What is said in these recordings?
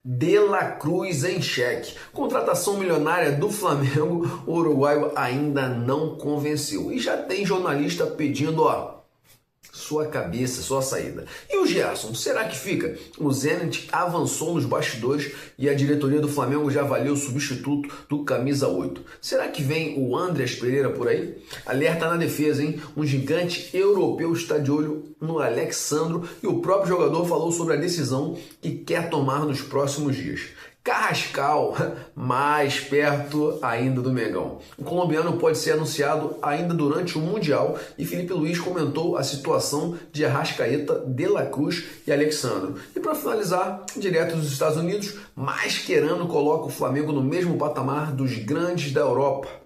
De La Cruz em xeque. Contratação milionária do Flamengo, o uruguaio ainda não convenceu. E já tem jornalista pedindo, sua cabeça, sua saída. E o Gerson, será que fica? O Zenit avançou nos bastidores e a diretoria do Flamengo já avaliou o substituto do camisa 8. Será que vem o Andreas Pereira por aí? Alerta na defesa, hein? Um gigante europeu está de olho no Alexandro e o próprio jogador falou sobre a decisão que quer tomar nos próximos dias. Carrascal, mais perto ainda do Mengão. O colombiano pode ser anunciado ainda durante o Mundial e Felipe Luiz comentou a situação de Arrascaeta, De La Cruz e Alexandro. E para finalizar, direto dos Estados Unidos, Mascherano coloca o Flamengo no mesmo patamar dos grandes da Europa.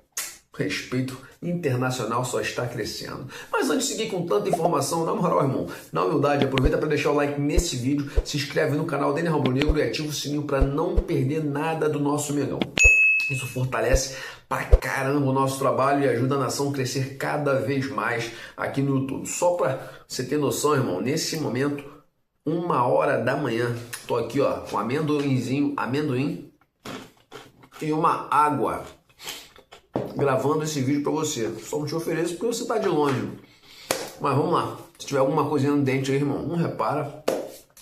Respeito internacional só está crescendo. Mas antes de seguir com tanta informação, na moral, irmão, na humildade, aproveita para deixar o like nesse vídeo, se inscreve no canal Daniel Rubro Negro e ativa o sininho para não perder nada do nosso Mengão. Isso fortalece pra caramba o nosso trabalho e ajuda a nação a crescer cada vez mais aqui no YouTube. Só para você ter noção, irmão, nesse momento, 1h da manhã, tô aqui com amendoim e uma água, gravando esse vídeo para você. Só não te ofereço porque você está de longe. Mas vamos lá. Se tiver alguma coisinha no dente aí, irmão, não repara,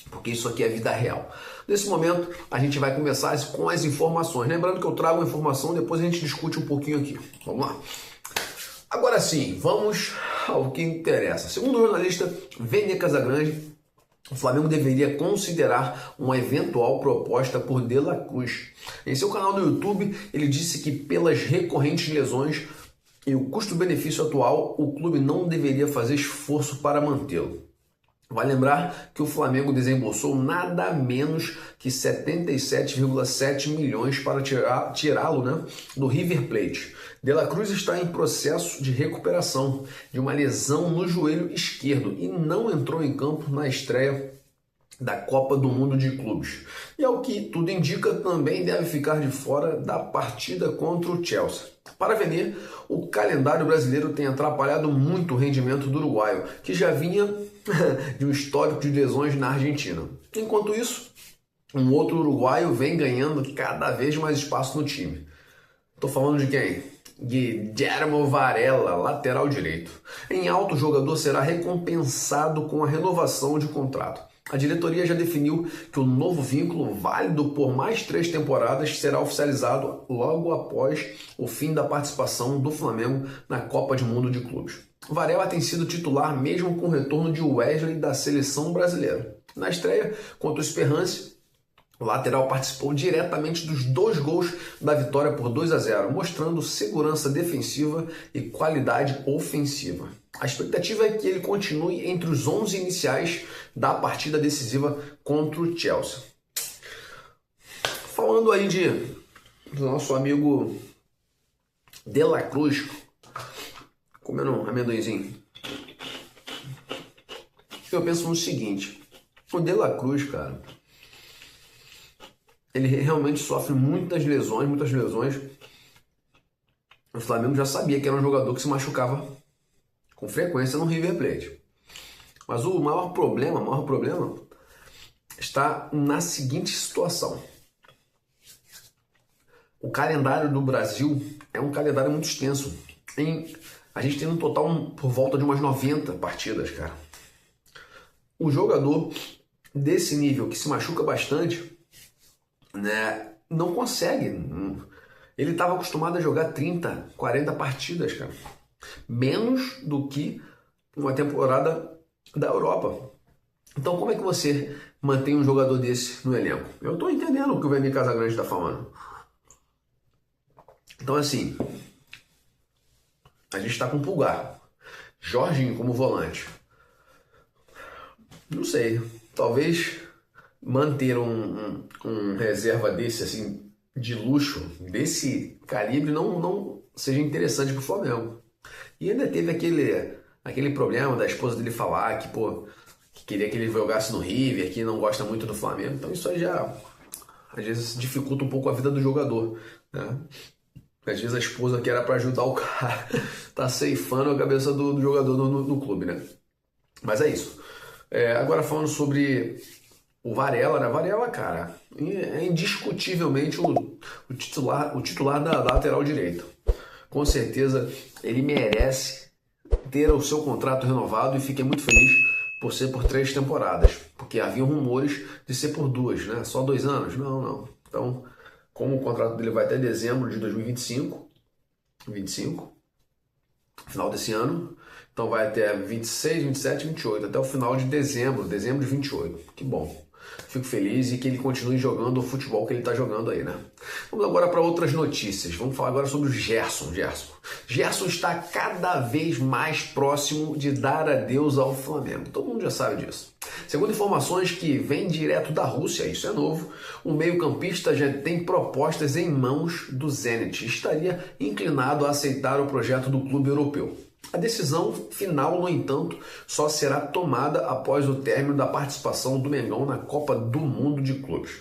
porque isso aqui é vida real. Nesse momento, a gente vai começar com as informações. Lembrando que eu trago a informação, depois a gente discute um pouquinho aqui. Vamos lá. Agora sim, vamos ao que interessa. Segundo o jornalista Vene Casagrande, o Flamengo deveria considerar uma eventual proposta por De La Cruz. Em seu canal no YouTube, ele disse que pelas recorrentes lesões e o custo-benefício atual, o clube não deveria fazer esforço para mantê-lo. Vai lembrar que o Flamengo desembolsou nada menos que 77,7 milhões para tirá-lo, do River Plate. De La Cruz está em processo de recuperação de uma lesão no joelho esquerdo e não entrou em campo na estreia da Copa do Mundo de Clubes. E ao que tudo indica, também deve ficar de fora da partida contra o Chelsea. Para Vene, o calendário brasileiro tem atrapalhado muito o rendimento do uruguaio, que já vinha de um histórico de lesões na Argentina. Enquanto isso, um outro uruguaio vem ganhando cada vez mais espaço no time. Estou falando de quem? Guillermo Varela, lateral direito. Em alta, o jogador será recompensado com a renovação de contrato. A diretoria já definiu que o novo vínculo, válido por mais 3 temporadas, será oficializado logo após o fim da participação do Flamengo na Copa do Mundo de Clubes. Varela tem sido titular mesmo com o retorno de Wesley da seleção brasileira. Na estreia contra o Esperance, o lateral participou diretamente dos 2 gols da vitória por 2-0, mostrando segurança defensiva e qualidade ofensiva. A expectativa é que ele continue entre os 11 iniciais da partida decisiva contra o Chelsea. Falando aí do nosso amigo De La Cruz, comendo um amendoinzinho, eu penso no seguinte: o De La Cruz, cara, ele realmente sofre muitas lesões. O Flamengo já sabia que era um jogador que se machucava com frequência no River Plate. Mas o maior problema está na seguinte situação. O calendário do Brasil é um calendário muito extenso. A gente tem no total por volta de umas 90 partidas, cara. O jogador desse nível, que se machuca bastante, não consegue. Ele estava acostumado a jogar 30, 40 partidas, cara. Menos do que uma temporada da Europa. Então como é que você mantém um jogador desse no elenco? Eu estou entendendo o que o Vene Casagrande está falando. Então assim, a gente está com Pulgar, Jorginho como volante. Não sei, talvez manter um reserva desse, assim, de luxo, desse calibre, não seja interessante para o Flamengo. E ainda teve aquele problema da esposa dele falar que queria que ele jogasse no River, que não gosta muito do Flamengo. Então isso aí já, às vezes, dificulta um pouco a vida do jogador, né? Às vezes a esposa que era para ajudar o cara tá ceifando a cabeça do jogador no clube, né? Mas é isso. Agora falando sobre O Varela, né? Varela, cara, é indiscutivelmente o titular da lateral direita. Com certeza ele merece ter o seu contrato renovado e fiquei muito feliz por ser por 3 temporadas, porque havia rumores de ser por 2, né? Só 2 anos? Não. Então, como o contrato dele vai até dezembro de 2025, final desse ano, então vai até 26, 27, 28, até o final de dezembro de 28. Que bom. Fico feliz e que ele continue jogando o futebol que ele está jogando aí, né? Vamos agora para outras notícias. Vamos falar agora sobre o Gerson. Gerson está cada vez mais próximo de dar adeus ao Flamengo. Todo mundo já sabe disso. Segundo informações que vêm direto da Rússia, isso é novo, o meio-campista já tem propostas em mãos do Zenit e estaria inclinado a aceitar o projeto do clube europeu. A decisão final, no entanto, só será tomada após o término da participação do Mengão na Copa do Mundo de Clubes.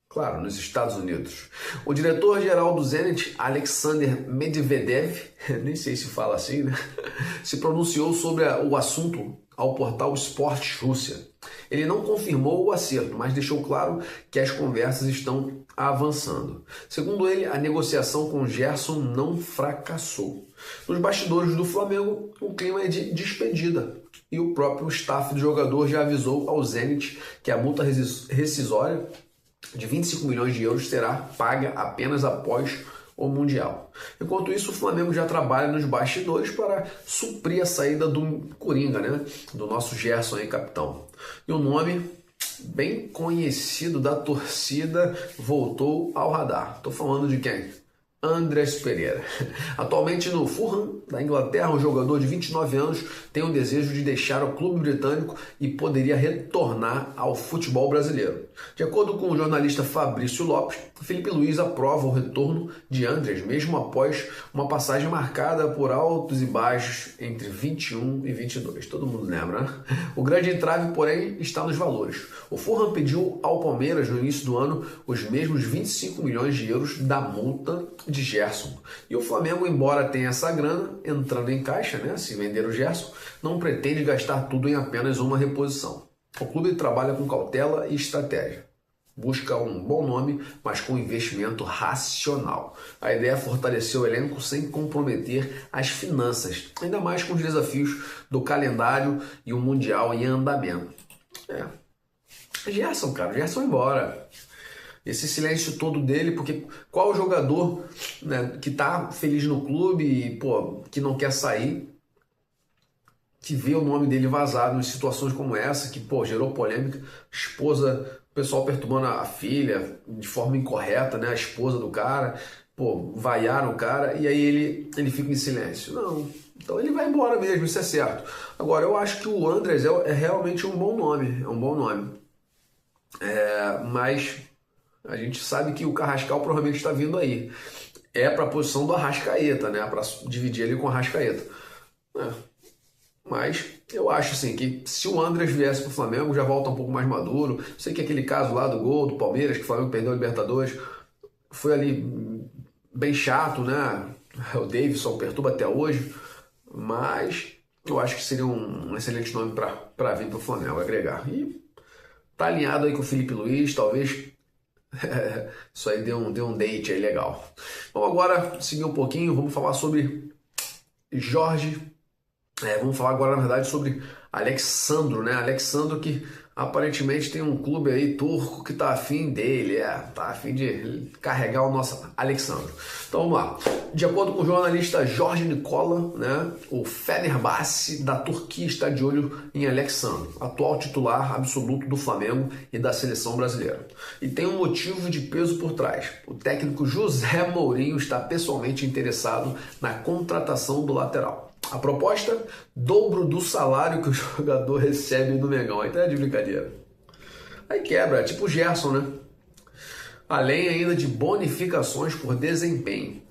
Claro, nos Estados Unidos. O diretor-geral do Zenit, Alexander Medvedev, nem sei se fala assim, né? Se pronunciou sobre o assunto ao portal Sport Rússia. Ele não confirmou o acerto, mas deixou claro que as conversas estão avançando. Segundo ele, a negociação com Gerson não fracassou. Nos bastidores do Flamengo, o clima é de despedida. E o próprio staff do jogador já avisou ao Zenit que a multa rescisória de 25 milhões de euros será paga apenas após o Mundial. Enquanto isso, o Flamengo já trabalha nos bastidores para suprir a saída do Coringa, né? Do nosso Gerson aí, capitão. E o nome bem conhecido da torcida voltou ao radar. Estou falando de quem? Andrés Pereira. Atualmente no Fulham, da Inglaterra, um jogador de 29 anos tem o desejo de deixar o clube britânico e poderia retornar ao futebol brasileiro. De acordo com o jornalista Fabrício Lopes, Felipe Luiz aprova o retorno de Andrés, mesmo após uma passagem marcada por altos e baixos entre 21 e 22. Todo mundo lembra, né? O grande entrave, porém, está nos valores. O Fulham pediu ao Palmeiras, no início do ano, os mesmos 25 milhões de euros da multa de Gerson. E o Flamengo, embora tenha essa grana entrando em caixa, né, se vender o Gerson, não pretende gastar tudo em apenas uma reposição. O clube trabalha com cautela e estratégia. Busca um bom nome, mas com investimento racional. A ideia é fortalecer o elenco sem comprometer as finanças, ainda mais com os desafios do calendário e o Mundial em andamento. Gerson, cara, o Gerson vai embora. Esse silêncio todo dele, porque qual jogador, né, que tá feliz no clube e, que não quer sair, que vê o nome dele vazado em situações como essa, que, gerou polêmica, esposa, o pessoal perturbando a filha de forma incorreta, né, a esposa do cara, vaiaram o cara, e aí ele fica em silêncio. Não, então ele vai embora mesmo, isso é certo. Agora, eu acho que o Andrés é realmente um bom nome, mas a gente sabe que o Carrascal provavelmente está vindo aí. É para a posição do Arrascaeta, né? Para dividir ali com o Arrascaeta. Mas eu acho assim, que se o Andrés viesse para o Flamengo, já volta um pouco mais maduro. Sei que aquele caso lá do gol do Palmeiras, que o Flamengo perdeu a Libertadores, foi ali bem chato, né? O Davidson perturba até hoje. Mas eu acho que seria um excelente nome para vir para o Flamengo, agregar. E tá alinhado aí com o Felipe Luiz, talvez. Isso aí deu um date aí legal. Vamos agora seguir um pouquinho, vamos falar sobre Jorge. Vamos falar agora, na verdade, sobre Alexandro, né? Alexandro, que aparentemente tem um clube aí turco que tá afim dele, tá afim de carregar o nosso Alexandro. Então vamos lá. De acordo com o jornalista Jorge Nicola, né, o Fenerbahçe da Turquia está de olho em Alexandro, atual titular absoluto do Flamengo e da seleção brasileira. E tem um motivo de peso por trás. O técnico José Mourinho está pessoalmente interessado na contratação do lateral. A proposta, dobro do salário que o jogador recebe no Mengão. Aí tá de brincadeira. Aí quebra, é tipo o Gerson, né? Além ainda de bonificações por desempenho.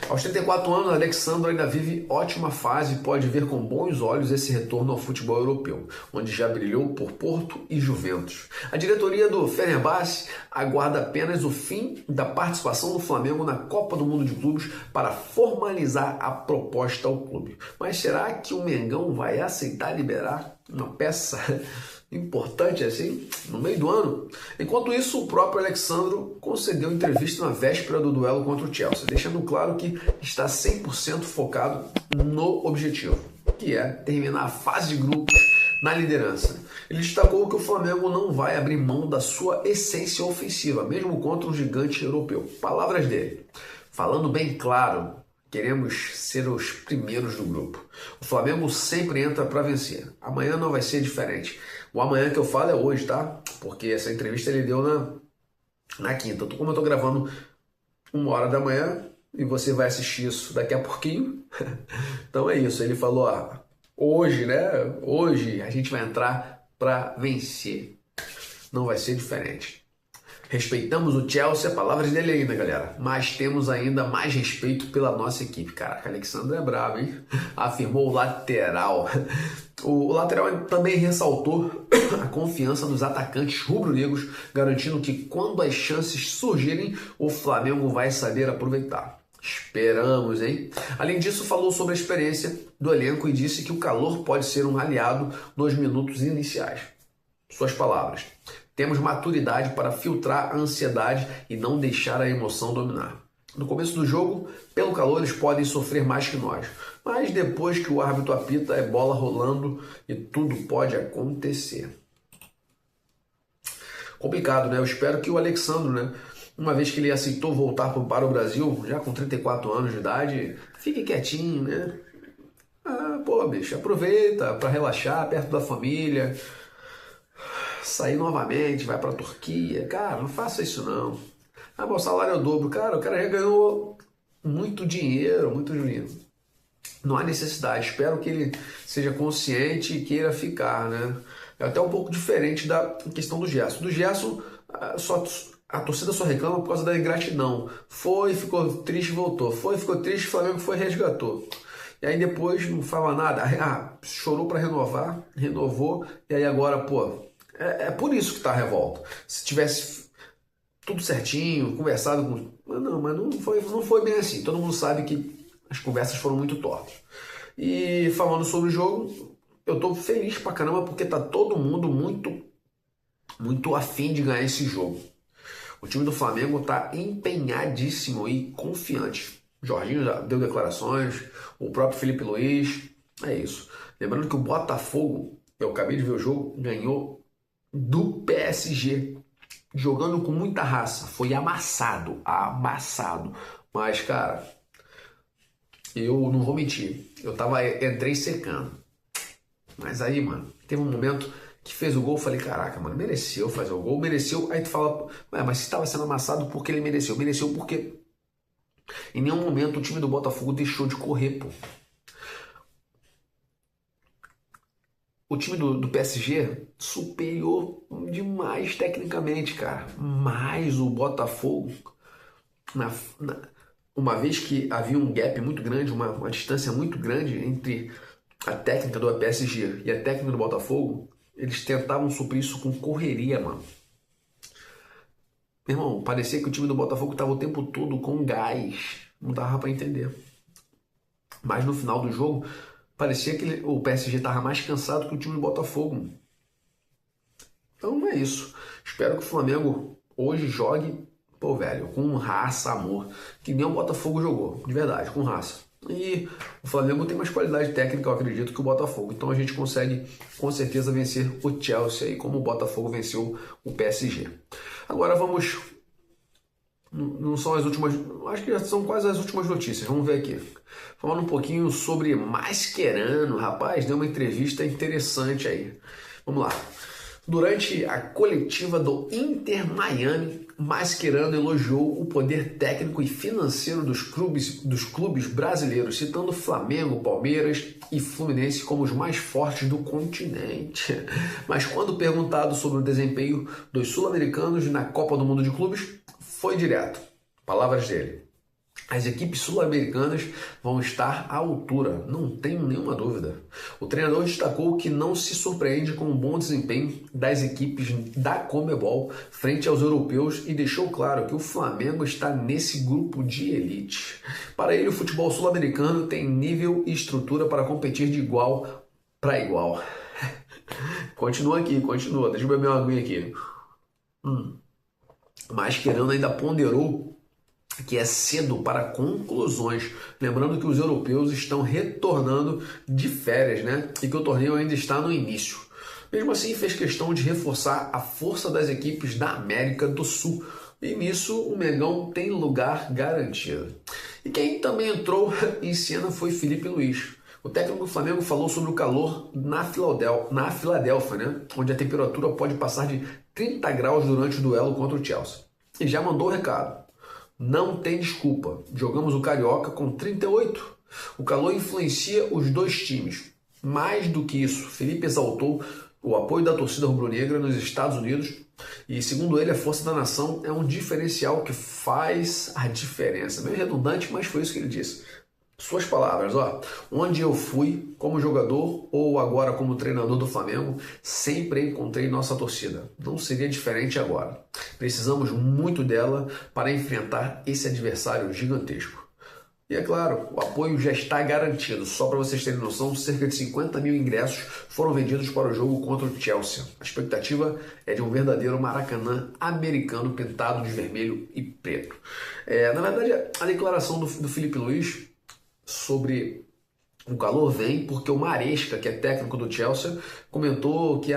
Aos 34 anos, Alexandro ainda vive ótima fase e pode ver com bons olhos esse retorno ao futebol europeu, onde já brilhou por Porto e Juventus. A diretoria do Fenerbahçe aguarda apenas o fim da participação do Flamengo na Copa do Mundo de Clubes para formalizar a proposta ao clube. Mas será que o Mengão vai aceitar liberar uma peça importante assim, no meio do ano. Enquanto isso, o próprio Alexandro concedeu entrevista na véspera do duelo contra o Chelsea, deixando claro que está 100% focado no objetivo, que é terminar a fase de grupos na liderança. Ele destacou que o Flamengo não vai abrir mão da sua essência ofensiva, mesmo contra um gigante europeu. Palavras dele. Falando bem claro, queremos ser os primeiros do grupo. O Flamengo sempre entra para vencer. Amanhã não vai ser diferente. O amanhã que eu falo é hoje, tá? Porque essa entrevista ele deu na quinta. Como eu tô gravando 1h da manhã e você vai assistir isso daqui a pouquinho. Então é isso. Ele falou, ó, hoje, né? Hoje a gente vai entrar para vencer. Não vai ser diferente. Respeitamos o Chelsea, palavras dele ainda, galera. Mas temos ainda mais respeito pela nossa equipe. Caraca, Alexandre é bravo, hein? Afirmou o lateral. O lateral também ressaltou a confiança dos atacantes rubro-negros, garantindo que quando as chances surgirem, o Flamengo vai saber aproveitar. Esperamos, hein? Além disso, falou sobre a experiência do elenco e disse que o calor pode ser um aliado nos minutos iniciais. Suas palavras. Temos maturidade para filtrar a ansiedade e não deixar a emoção dominar. No começo do jogo, pelo calor, eles podem sofrer mais que nós. Mas depois que o árbitro apita, é bola rolando e tudo pode acontecer. Complicado, né? Eu espero que o Alexandro, né, uma vez que ele aceitou voltar para o Brasil, já com 34 anos de idade, fique quietinho, né? Pô, bicho, aproveita para relaxar perto da família, sair novamente, vai para a Turquia. Cara, não faça isso não. O salário é o dobro. Cara, o cara já ganhou muito dinheiro, muito dinheiro. Não há necessidade. Espero que ele seja consciente e queira ficar, né? É até um pouco diferente da questão do Gerson. Do Gerson, a torcida só reclama por causa da ingratidão. Foi, ficou triste, voltou. Foi, ficou triste, o Flamengo foi e resgatou. E aí depois não fala nada. Chorou para renovar, renovou. E aí agora, pô, é por isso que tá a revolta. Se tivesse tudo certinho, conversado com... Mas não foi bem assim. Todo mundo sabe que as conversas foram muito tortas. E falando sobre o jogo, eu tô feliz pra caramba porque tá todo mundo muito afim de ganhar esse jogo. O time do Flamengo tá empenhadíssimo e confiante. O Jorginho já deu declarações, o próprio Felipe Luiz, é isso. Lembrando que o Botafogo, eu acabei de ver o jogo, ganhou do PSG, jogando com muita raça, foi amassado. Mas, cara, eu não vou mentir, entrei secando. Mas aí, mano, teve um momento que fez o gol, eu falei, caraca, mano, mereceu fazer o gol, mereceu. Aí tu fala, mas se estava sendo amassado, por que ele mereceu? Mereceu porque em nenhum momento o time do Botafogo deixou de correr, pô. O time do PSG superior demais tecnicamente, cara. Mas o Botafogo, uma vez que havia um gap muito grande, uma distância muito grande entre a técnica do PSG e a técnica do Botafogo, eles tentavam suprir isso com correria, mano. Meu irmão, parecia que o time do Botafogo estava o tempo todo com gás. Não dava para entender. Mas no final do jogo, parecia que o PSG estava mais cansado que o time do Botafogo. Então é isso. Espero que o Flamengo hoje jogue, pô, velho, com raça, amor. Que nem o Botafogo jogou, de verdade, com raça. E o Flamengo tem mais qualidade técnica, eu acredito, que o Botafogo. Então a gente consegue, com certeza, vencer o Chelsea aí, como o Botafogo venceu o PSG. Agora vamos... Não são as últimas... Acho que já são quase as últimas notícias. Vamos ver aqui. Falando um pouquinho sobre Mascherano. Rapaz, deu uma entrevista interessante aí. Vamos lá. Durante a coletiva do Inter Miami, Mascherano elogiou o poder técnico e financeiro dos clubes brasileiros, citando Flamengo, Palmeiras e Fluminense como os mais fortes do continente. Mas quando perguntado sobre o desempenho dos sul-americanos na Copa do Mundo de Clubes, foi direto. Palavras dele. As equipes sul-americanas vão estar à altura, não tenho nenhuma dúvida. O treinador destacou que não se surpreende com o bom desempenho das equipes da Conmebol frente aos europeus e deixou claro que o Flamengo está nesse grupo de elite. Para ele, o futebol sul-americano tem nível e estrutura para competir de igual para igual. Continua aqui, continua. Deixa eu beber uma aguinha aqui. Mascherano ainda ponderou que é cedo para conclusões, lembrando que os europeus estão retornando de férias, né? E que o torneio ainda está no início. Mesmo assim, fez questão de reforçar a força das equipes da América do Sul. E nisso, o Mengão tem lugar garantido. E quem também entrou em cena foi Filipe Luís. O técnico do Flamengo falou sobre o calor na Filadélfia, né? Onde a temperatura pode passar de 30 graus durante o duelo contra o Chelsea. E já mandou o recado. Não tem desculpa. Jogamos o Carioca com 38. O calor influencia os dois times. Mais do que isso, Felipe exaltou o apoio da torcida rubro-negra nos Estados Unidos e, segundo ele, a força da nação é um diferencial que faz a diferença. Meio redundante, mas foi isso que ele disse. Suas palavras, onde eu fui como jogador ou agora como treinador do Flamengo, sempre encontrei nossa torcida. Não seria diferente agora. Precisamos muito dela para enfrentar esse adversário gigantesco. E é claro, o apoio já está garantido. Só para vocês terem noção, cerca de 50 mil ingressos foram vendidos para o jogo contra o Chelsea. A expectativa é de um verdadeiro Maracanã americano pintado de vermelho e preto. Na verdade, a declaração do Filipe Luís sobre o calor vem porque o Maresca, que é técnico do Chelsea, comentou que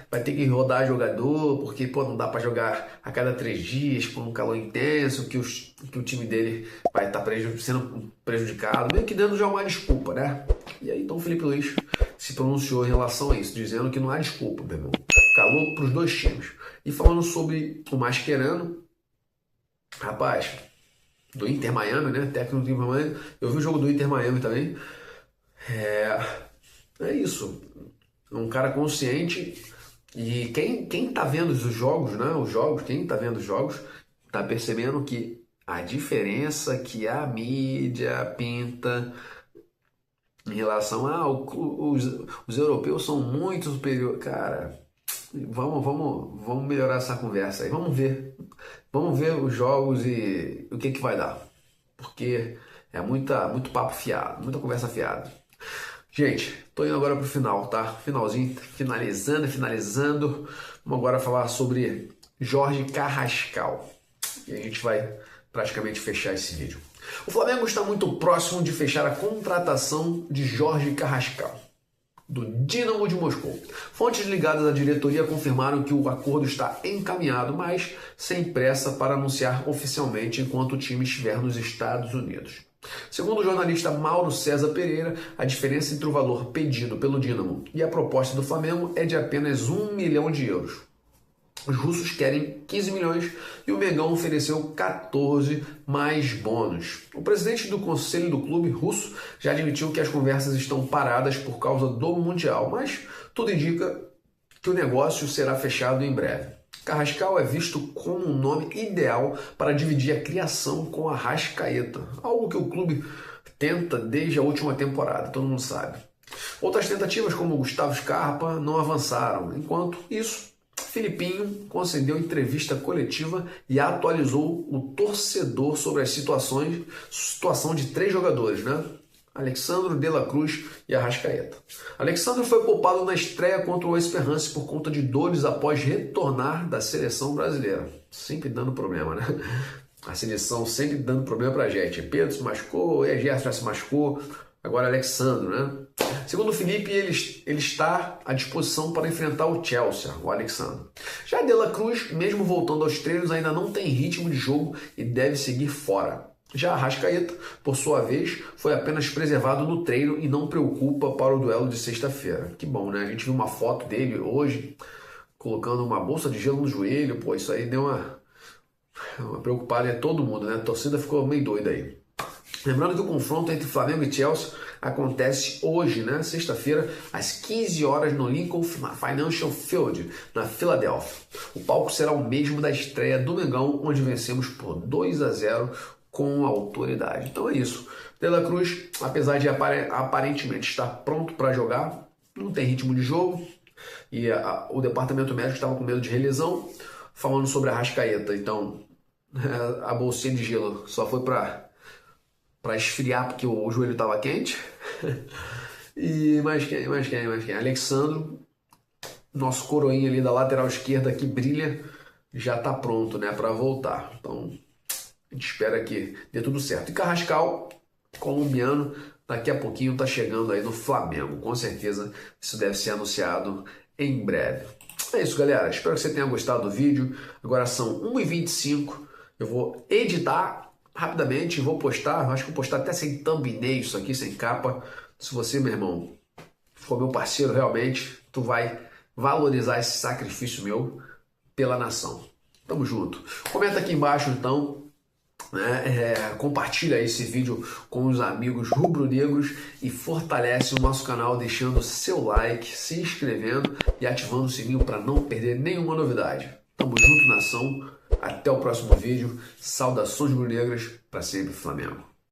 vai ter que rodar jogador porque não dá para jogar a cada 3 dias por um calor intenso, que o time dele vai estar sendo prejudicado, meio que dando já uma desculpa, né? E aí então o Filipe Luís se pronunciou em relação a isso, dizendo que não há desculpa, meu irmão. Calor para os dois times. E falando sobre o Mascherano, rapaz, do Inter Miami, né? Técnico do Inter Miami. Eu vi o jogo do Inter Miami também. É isso. É um cara consciente. E quem tá vendo os jogos, né? Quem tá vendo os jogos, tá percebendo que a diferença que a mídia pinta em relação os europeus são muito superiores. Cara, vamos melhorar essa conversa aí. Vamos ver os jogos e o que vai dar. Porque é muito papo fiado, muita conversa fiada. Gente, tô indo agora pro final, tá? Finalzinho, finalizando. Vamos agora falar sobre Jorge Carrascal. E a gente vai praticamente fechar esse vídeo. O Flamengo está muito próximo de fechar a contratação de Jorge Carrascal, do Dínamo de Moscou. Fontes ligadas à diretoria confirmaram que o acordo está encaminhado, mas sem pressa para anunciar oficialmente enquanto o time estiver nos Estados Unidos. Segundo o jornalista Mauro César Pereira, a diferença entre o valor pedido pelo Dínamo e a proposta do Flamengo é de apenas 1 milhão de euros. Os russos querem 15 milhões e o Mengão ofereceu 14 mais bônus. O presidente do conselho do clube russo já admitiu que as conversas estão paradas por causa do Mundial, mas tudo indica que o negócio será fechado em breve. Carrascal é visto como um nome ideal para dividir a criação com a Arrascaeta, algo que o clube tenta desde a última temporada, todo mundo sabe. Outras tentativas, como Gustavo Scarpa, não avançaram. Enquanto isso, Filipinho concedeu entrevista coletiva e atualizou o torcedor sobre a situação de 3 jogadores, né? Alexandro, De La Cruz e Arrascaeta. Alexandro foi poupado na estreia contra o Esperance por conta de dores após retornar da seleção brasileira. Sempre dando problema, né? A seleção sempre dando problema pra gente. Pedro se machucou, Gerson já se machucou, agora Alexandro, né? Segundo o Felipe, ele está à disposição para enfrentar o Chelsea, o Alexandro. Já De La Cruz, mesmo voltando aos treinos, ainda não tem ritmo de jogo e deve seguir fora. Já Arrascaeta, por sua vez, foi apenas preservado no treino e não preocupa para o duelo de sexta-feira. Que bom, né? A gente viu uma foto dele hoje, colocando uma bolsa de gelo no joelho. Pô, isso aí deu uma preocupada em todo mundo, né? A torcida ficou meio doida aí. Lembrando que o confronto entre Flamengo e Chelsea acontece hoje, né? Sexta-feira, às 15 horas no Lincoln Financial Field, na Filadélfia. O palco será o mesmo da estreia do Mengão, onde vencemos por 2-0 com autoridade. Então é isso. De La Cruz, apesar de aparentemente estar pronto para jogar, não tem ritmo de jogo e o departamento médico estava com medo de relesão. Falando sobre a Arrascaeta, então a bolsinha de gelo só foi para esfriar porque o joelho estava quente. E mais quem? Alexandro nosso coroinha ali da lateral esquerda que brilha já está pronto, né, para voltar. Então, a gente espera que dê tudo certo. E Carrascal, colombiano, daqui a pouquinho está chegando aí no Flamengo. Com certeza isso deve ser anunciado em breve. É isso, galera. Espero que você tenha gostado do vídeo. Agora são 1h25. Eu vou editar rapidamente e vou postar. Acho que vou postar até sem thumbnail isso aqui, sem capa. Se você, meu irmão, for meu parceiro realmente, tu vai valorizar esse sacrifício meu pela nação. Tamo junto. Comenta aqui embaixo, então, né? Compartilha esse vídeo com os amigos rubro-negros e fortalece o nosso canal deixando seu like, se inscrevendo e ativando o sininho para não perder nenhuma novidade. Tamo junto, nação. Até o próximo vídeo. Saudações rubro-negras, para sempre Flamengo.